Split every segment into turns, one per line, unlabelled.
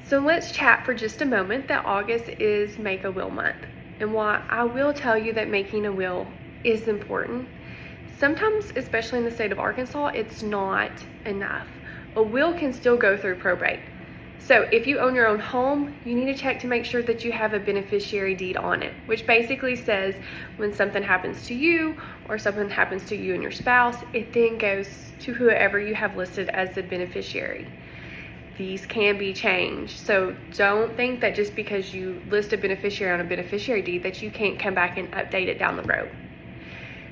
So let's chat for just a moment that August is Make a Will month. And while I will tell you that making a will is important, sometimes, especially in the state of Arkansas, it's not enough. A will can still go through probate. So if you own your own home, you need to check to make sure that you have a beneficiary deed on it, which basically says when something happens to you or something happens to you and your spouse, it then goes to whoever you have listed as the beneficiary. These can be changed. So don't think that just because you list a beneficiary on a beneficiary deed that you can't come back and update it down the road.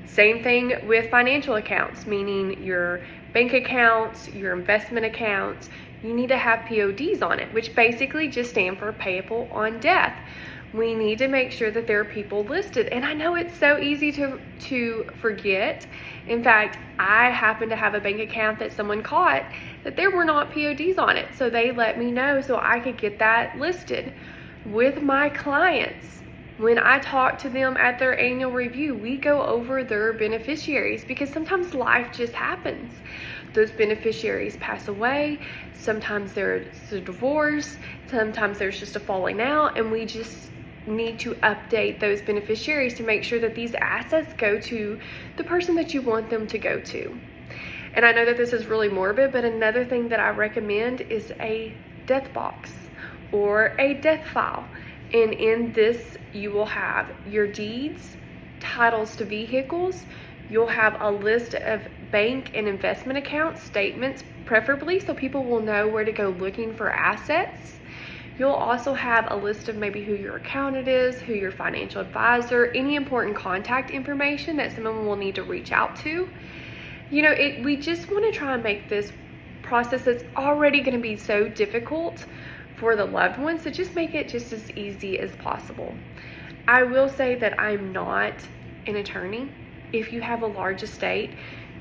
Same thing with financial accounts, meaning your bank accounts, your investment accounts. You need to have PODs on it, which basically just stand for Payable-on-Death. We need to make sure that there are people listed. And I know it's so easy to forget. In fact, I happen to have a bank account that someone caught that there were not PODs on it. So they let me know so I could get that listed. With my clients, when I talk to them at their annual review, we go over their beneficiaries because sometimes life just happens. Those beneficiaries pass away. Sometimes there's a divorce. Sometimes there's just a falling out, and we just need to update those beneficiaries to make sure that these assets go to the person that you want them to go to. And I know that this is really morbid, but another thing that I recommend is a death box or a death file. And in this, you will have your deeds, titles to vehicles. You'll have a list of bank and investment account statements, preferably, so people will know where to go looking for assets. You'll also have a list of maybe who your accountant is, who your financial advisor, any important contact information that someone will need to reach out to. You know, we just want to try and make this process that's already going to be so difficult for the loved ones to just make it just as easy as possible. I will say that I'm not an attorney. If you have a large estate,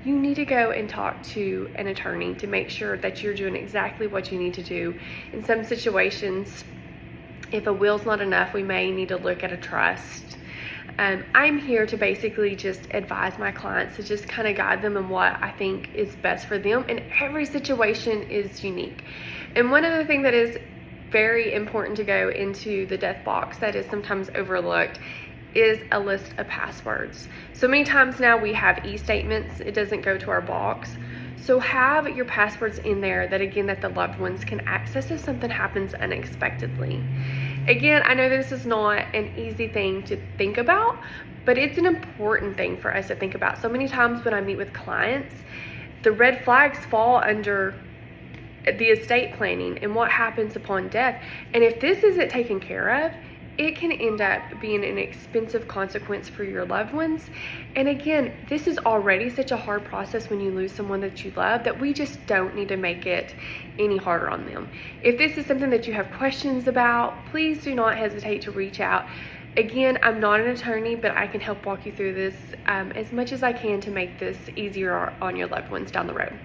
you need to go and talk to an attorney to make sure that you're doing exactly what you need to do. In some situations, if a will's not enough, we may need to look at a trust. I'm here to basically just advise my clients, to just kind of guide them in what I think is best for them, and every situation is unique. And one other thing that is very important to go into the death box that is sometimes overlooked is a list of passwords. So many times now we have e-statements, it doesn't go to our box. So have your passwords in there that the loved ones can access if something happens unexpectedly. Again, I know this is not an easy thing to think about, but it's an important thing for us to think about. So many times when I meet with clients, the red flags fall under the estate planning and what happens upon death. And if this isn't taken care of, it can end up being an expensive consequence for your loved ones. And again, this is already such a hard process when you lose someone that you love that we just don't need to make it any harder on them. If this is something that you have questions about, please do not hesitate to reach out. Again, I'm not an attorney, but I can help walk you through this as much as I can to make this easier on your loved ones down the road.